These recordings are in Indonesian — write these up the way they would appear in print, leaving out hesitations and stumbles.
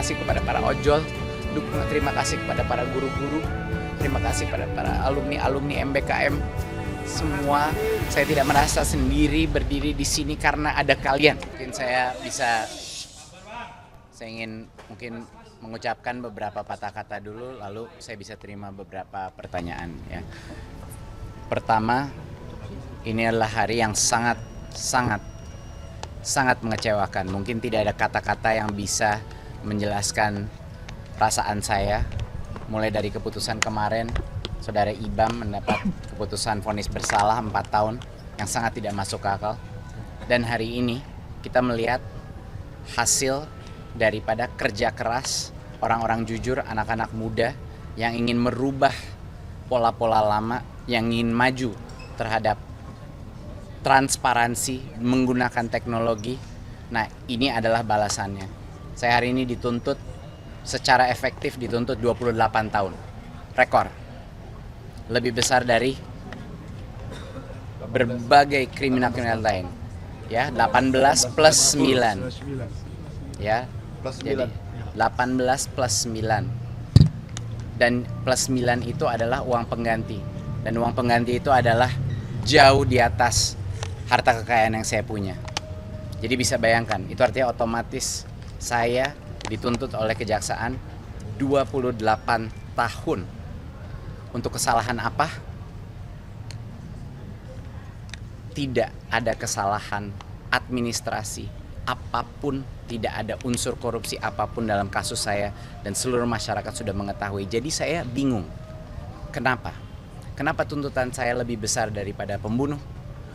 kasih kepada para ojol, terima kasih kepada para guru-guru, terima kasih kepada para alumni-alumni MBKM. Semua, saya tidak merasa sendiri berdiri di sini karena ada kalian. Mungkin saya ingin mungkin mengucapkan beberapa patah kata dulu, lalu saya bisa terima beberapa pertanyaan ya. Pertama, ini adalah hari yang sangat mengecewakan. Mungkin tidak ada kata-kata yang bisa menjelaskan perasaan saya. Mulai dari keputusan kemarin, Saudara Ibam mendapat keputusan vonis bersalah 4 tahun yang sangat tidak masuk akal. Dan hari ini kita melihat hasil daripada kerja keras orang-orang jujur, anak-anak muda yang ingin merubah pola-pola lama, yang ingin maju terhadap transparansi menggunakan teknologi. Nah, ini adalah balasannya. Saya hari ini dituntut secara efektif, dituntut 28 tahun. Rekor. Lebih besar dari berbagai kriminal lain. Ya, 18 plus 9. Ya. Jadi 18 plus 9. Dan plus 9 itu adalah uang pengganti. Dan uang pengganti itu adalah jauh di atas harta kekayaan yang saya punya. Jadi bisa bayangkan, itu artinya otomatis saya dituntut oleh kejaksaan 28 tahun. Untuk kesalahan apa? Tidak ada kesalahan administrasi apapun, tidak ada unsur korupsi apapun dalam kasus saya, dan seluruh masyarakat sudah mengetahui. Jadi saya bingung. Kenapa? Kenapa tuntutan saya lebih besar daripada pembunuh?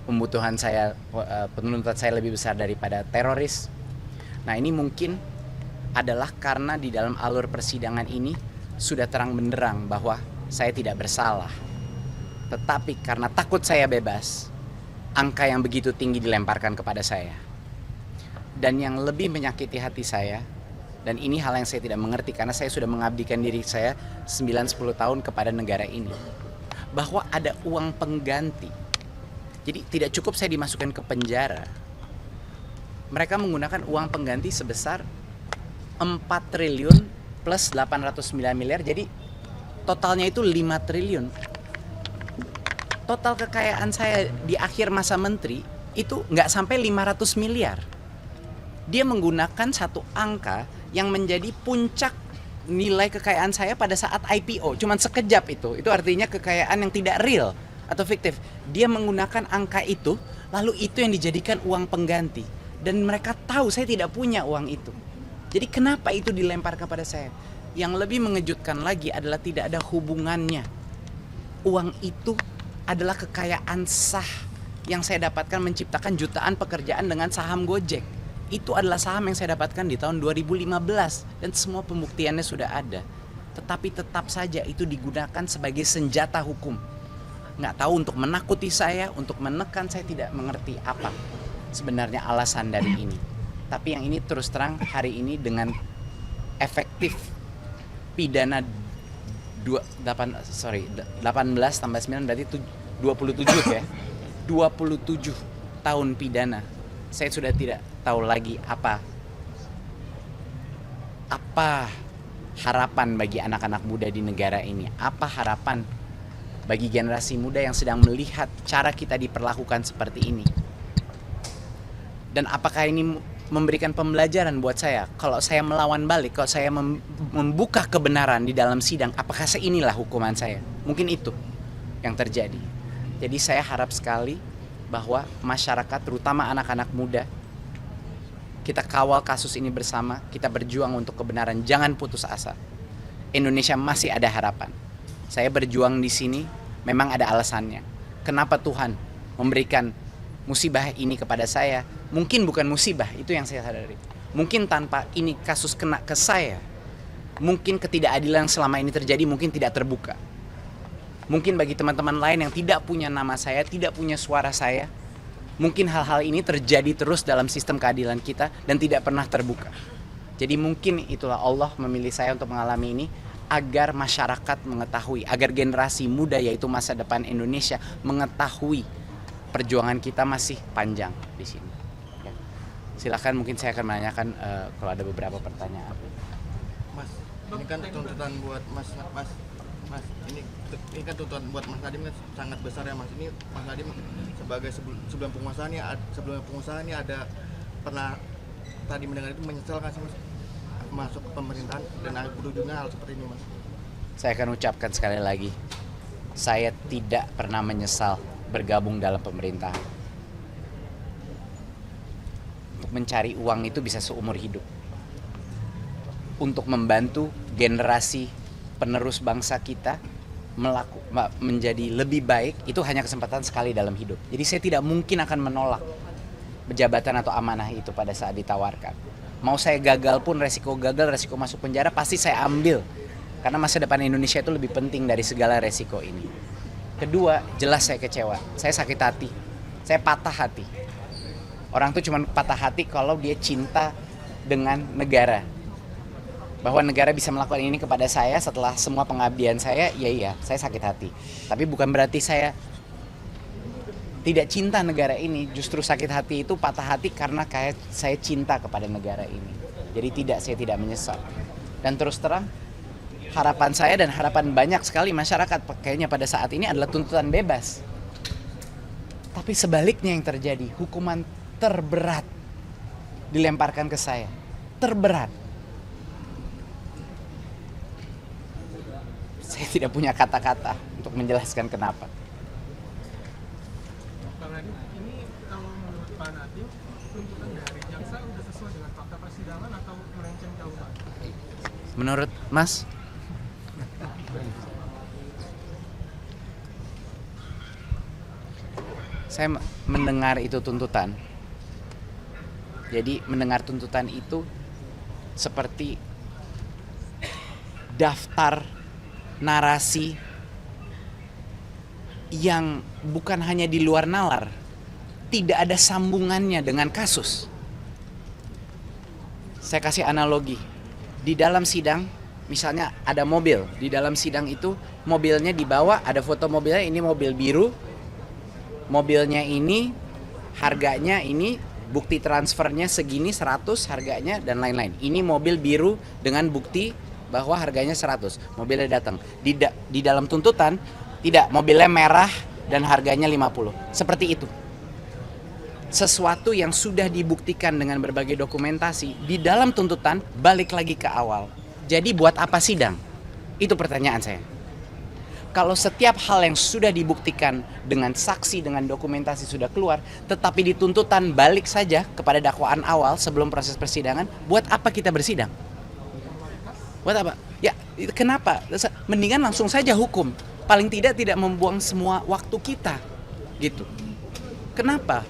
Penuntutan saya lebih besar daripada teroris. Nah, ini mungkin adalah karena di dalam alur persidangan ini sudah terang benderang bahwa saya tidak bersalah. Tetapi karena takut saya bebas, angka yang begitu tinggi dilemparkan kepada saya. Dan yang lebih menyakiti hati saya, dan ini hal yang saya tidak mengerti karena saya sudah mengabdikan diri saya 9-10 tahun kepada negara ini, bahwa ada uang pengganti. Jadi tidak cukup saya dimasukkan ke penjara. Mereka menggunakan uang pengganti sebesar 4 triliun plus 809 miliar, jadi totalnya itu 5 triliun. Total kekayaan saya di akhir masa menteri itu nggak sampai 500 miliar. Dia menggunakan satu angka yang menjadi puncak nilai kekayaan saya pada saat IPO. Cuman sekejap itu. Itu artinya kekayaan yang tidak real atau fiktif. Dia menggunakan angka itu, lalu itu yang dijadikan uang pengganti. Dan mereka tahu saya tidak punya uang itu. Jadi kenapa itu dilempar kepada saya? Yang lebih mengejutkan lagi adalah tidak ada hubungannya. Uang itu adalah kekayaan sah yang saya dapatkan menciptakan jutaan pekerjaan dengan saham Gojek. Itu adalah saham yang saya dapatkan di tahun 2015 dan semua pembuktiannya sudah ada. Tetapi tetap saja itu digunakan sebagai senjata hukum. Nggak tahu untuk menakuti saya, untuk menekan, saya tidak mengerti apa sebenarnya alasan dari ini. Tapi yang ini terus terang hari ini dengan efektif pidana 18 tambah 9 berarti 27 ya. 27 tahun pidana. Saya sudah tidak tahu lagi apa harapan bagi anak-anak muda di negara ini. Apa harapan bagi generasi muda yang sedang melihat cara kita diperlakukan seperti ini. Dan apakah ini memberikan pembelajaran buat saya? Kalau saya melawan balik, kalau saya membuka kebenaran di dalam sidang, apakah inilah hukuman saya? Mungkin itu yang terjadi. Jadi saya harap sekali bahwa masyarakat, terutama anak-anak muda, kita kawal kasus ini bersama, kita berjuang untuk kebenaran, jangan putus asa. Indonesia masih ada harapan. Saya berjuang di sini memang ada alasannya. Kenapa Tuhan memberikan musibah ini kepada saya? Mungkin bukan musibah, itu yang saya sadari. Mungkin tanpa ini kasus kena ke saya, mungkin ketidakadilan yang selama ini terjadi mungkin tidak terbuka. Mungkin bagi teman-teman lain yang tidak punya nama saya, tidak punya suara saya, mungkin hal-hal ini terjadi terus dalam sistem keadilan kita dan tidak pernah terbuka. Jadi mungkin itulah Allah memilih saya untuk mengalami ini agar masyarakat mengetahui, agar generasi muda yaitu masa depan Indonesia mengetahui perjuangan kita masih panjang di sini. Ya. Silakan, mungkin saya akan menanyakan kalau ada beberapa pertanyaan. Ini kan tuntutan buat Mas ini kan tuntutan buat Mas Nadiem kan sangat besar ya Mas. Ini Mas Nadiem sebagai sebelum pengusaha ini ada pernah tadi mendengar itu menyesal nggak sih Mas masuk ke pemerintahan dan berujungnya hal seperti ini Mas? Saya akan ucapkan sekali lagi, saya tidak pernah menyesal bergabung dalam pemerintahan. Untuk mencari uang itu bisa seumur hidup. Untuk membantu generasi penerus bangsa kita menjadi lebih baik, itu hanya kesempatan sekali dalam hidup. Jadi saya tidak mungkin akan menolak jabatan atau amanah itu pada saat ditawarkan. Mau saya gagal pun, resiko masuk penjara pasti saya ambil. Karena masa depan Indonesia itu lebih penting dari segala resiko ini. Kedua, jelas saya kecewa, saya sakit hati, saya patah hati. Orang tuh cuma patah hati kalau dia cinta dengan negara. Bahwa negara bisa melakukan ini kepada saya setelah semua pengabdian saya, iya, saya sakit hati. Tapi bukan berarti saya tidak cinta negara ini, justru sakit hati itu patah hati karena saya cinta kepada negara ini. Jadi saya tidak menyesal. Dan terus terang, harapan saya dan harapan banyak sekali masyarakat kayaknya pada saat ini adalah tuntutan bebas. Tapi sebaliknya yang terjadi, hukuman terberat dilemparkan ke saya. Terberat. Saya tidak punya kata-kata untuk menjelaskan kenapa. Bang Nadiem, ini kalau menurut Pak Nadiem, tuntutan dari jaksa sudah sesuai dengan fakta persidangan atau melenceng jauh, Pak? Menurut Mas? Saya mendengar itu tuntutan. Jadi mendengar tuntutan itu seperti daftar narasi yang bukan hanya di luar nalar, tidak ada sambungannya dengan kasus. Saya kasih analogi. Di dalam sidang, misalnya ada mobil. Di dalam sidang itu mobilnya dibawa, ada foto mobilnya, ini mobil biru. Mobilnya ini, harganya ini, bukti transfernya segini 100 harganya dan lain-lain. Ini mobil biru dengan bukti bahwa harganya 100, mobilnya datang. Di dalam tuntutan, tidak, mobilnya merah dan harganya 50. Seperti itu. Sesuatu yang sudah dibuktikan dengan berbagai dokumentasi, di dalam tuntutan balik lagi ke awal. Jadi buat apa sidang? Itu pertanyaan saya. Kalau setiap hal yang sudah dibuktikan dengan saksi, dengan dokumentasi sudah keluar, tetapi di tuntutan balik saja kepada dakwaan awal sebelum proses persidangan, buat apa kita bersidang? Buat apa? Ya, kenapa? Mendingan langsung saja hukum. Paling tidak membuang semua waktu kita. Gitu. Kenapa?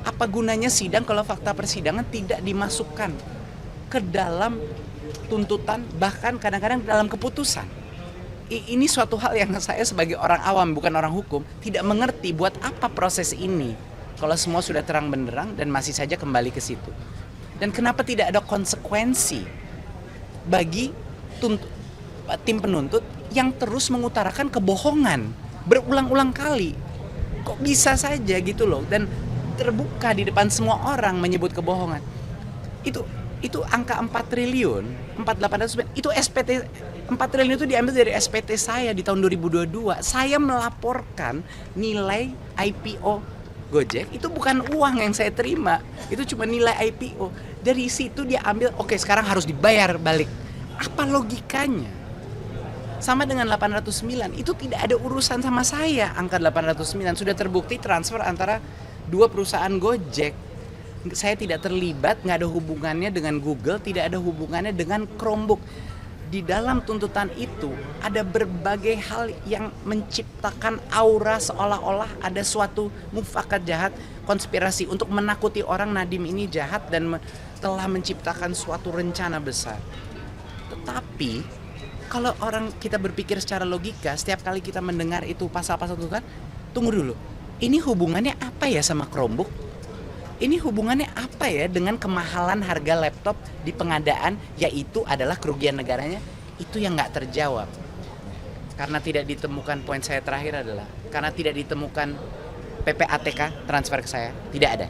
Apa gunanya sidang kalau fakta persidangan tidak dimasukkan ke dalam tuntutan, bahkan kadang-kadang dalam keputusan? Ini suatu hal yang saya sebagai orang awam, bukan orang hukum, tidak mengerti buat apa proses ini. Kalau semua sudah terang benderang dan masih saja kembali ke situ. Dan kenapa tidak ada konsekuensi bagi tim penuntut yang terus mengutarakan kebohongan berulang-ulang kali? Kok bisa saja gitu loh, dan terbuka di depan semua orang menyebut kebohongan. Itu angka 4 triliun, 4.800 itu SPT 4 triliun itu diambil dari SPT saya di tahun 2022. Saya melaporkan nilai IPO Gojek, itu bukan uang yang saya terima, itu cuma nilai IPO. Dari situ dia ambil, oke, sekarang harus dibayar balik. Apa logikanya? Sama dengan 809, itu tidak ada urusan sama saya. Angka 809 sudah terbukti transfer antara dua perusahaan Gojek. Saya tidak terlibat, nggak ada hubungannya dengan Google, tidak ada hubungannya dengan Chromebook. Di dalam tuntutan itu ada berbagai hal yang menciptakan aura seolah-olah ada suatu mufakat jahat, konspirasi untuk menakuti orang Nadiem ini jahat dan telah menciptakan suatu rencana besar. Tetapi kalau orang kita berpikir secara logika, setiap kali kita mendengar itu pasal-pasal tuntutan, tunggu dulu, ini hubungannya apa ya sama Chromebook? Ini hubungannya apa ya dengan kemahalan harga laptop di pengadaan, yaitu adalah kerugian negaranya? Itu yang nggak terjawab. Karena tidak ditemukan, poin saya terakhir adalah, karena tidak ditemukan PPATK transfer ke saya, tidak ada.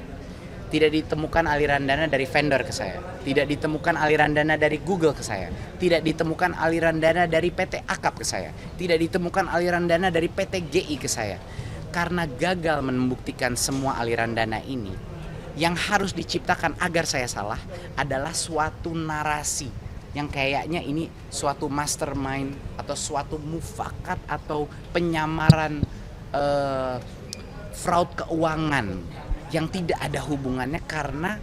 Tidak ditemukan aliran dana dari vendor ke saya. Tidak ditemukan aliran dana dari Google ke saya. Tidak ditemukan aliran dana dari PT Akap ke saya. Tidak ditemukan aliran dana dari PT GI ke saya. Karena gagal membuktikan semua aliran dana ini, yang harus diciptakan agar saya salah adalah suatu narasi yang kayaknya ini suatu mastermind atau suatu mufakat atau penyamaran fraud keuangan yang tidak ada hubungannya karena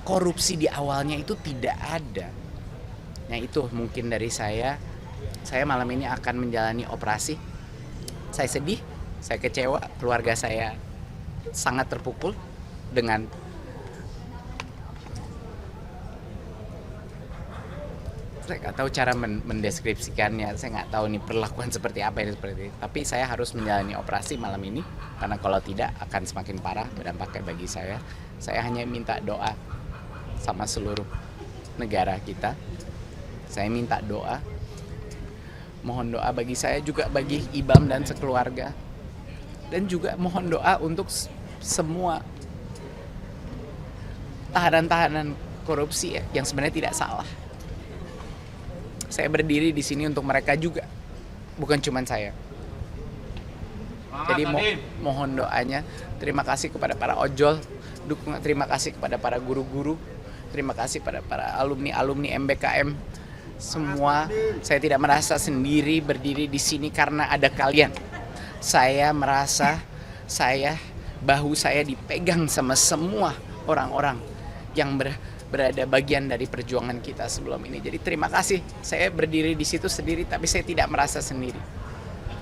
korupsi di awalnya itu tidak ada. Nah itu mungkin dari saya. Saya malam ini akan menjalani operasi. Saya sedih, saya kecewa, keluarga saya sangat terpukul dengan saya nggak tahu cara mendeskripsikannya, saya nggak tahu nih perlakuan seperti apa ini seperti itu. Tapi saya harus menjalani operasi malam ini karena kalau tidak akan semakin parah berdampaknya bagi saya. Saya hanya minta doa sama seluruh negara kita. Saya minta doa, mohon doa bagi saya juga bagi Ibam dan sekeluarga, dan juga mohon doa untuk semua tahanan-tahanan korupsi yang sebenarnya tidak salah. Saya berdiri di sini untuk mereka juga, bukan cuma saya. Jadi mohon doanya. Terima kasih kepada para ojol, terima kasih kepada para guru-guru, terima kasih pada para alumni MBKM. Semua, saya tidak merasa sendiri berdiri di sini karena ada kalian. Saya merasa bahu saya dipegang sama semua orang-orang yang berada bagian dari perjuangan kita sebelum ini. Jadi terima kasih. Saya berdiri di situ sendiri tapi saya tidak merasa sendiri.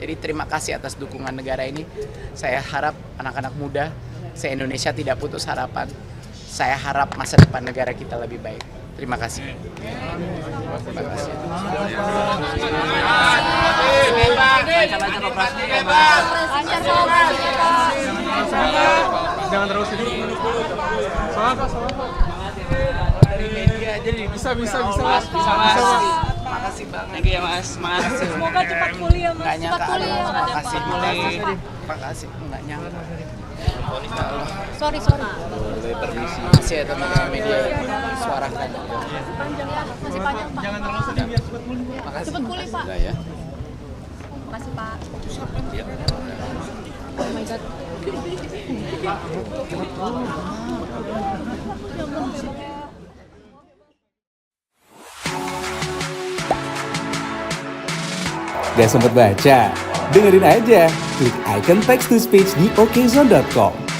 Jadi terima kasih atas dukungan negara ini. Saya harap anak-anak muda se-Indonesia tidak putus harapan. Saya harap masa depan negara kita lebih baik. Terima kasih. Terima kasih. Jangan terus ini. Soalnya dari media jadi bisa mas. Makasih banget. Thank you ya mas. Semoga cepat pulih ya mas. Nggak nyangka. Cepat pulih ya. Makasih. Makasih. Nggak nyangka. Sorry. Boleh permisi. Makasih ya teman-teman media. Suarakan. Panjang ya, masih panjang pak. Jangan terlalu sedih biar cepat pulih. Makasih. Cepat pulih pak. Enggak ya. Makasih pak. Oh my god. Gak sempet baca? Dengerin aja, klik icon text to speech di okezone.com.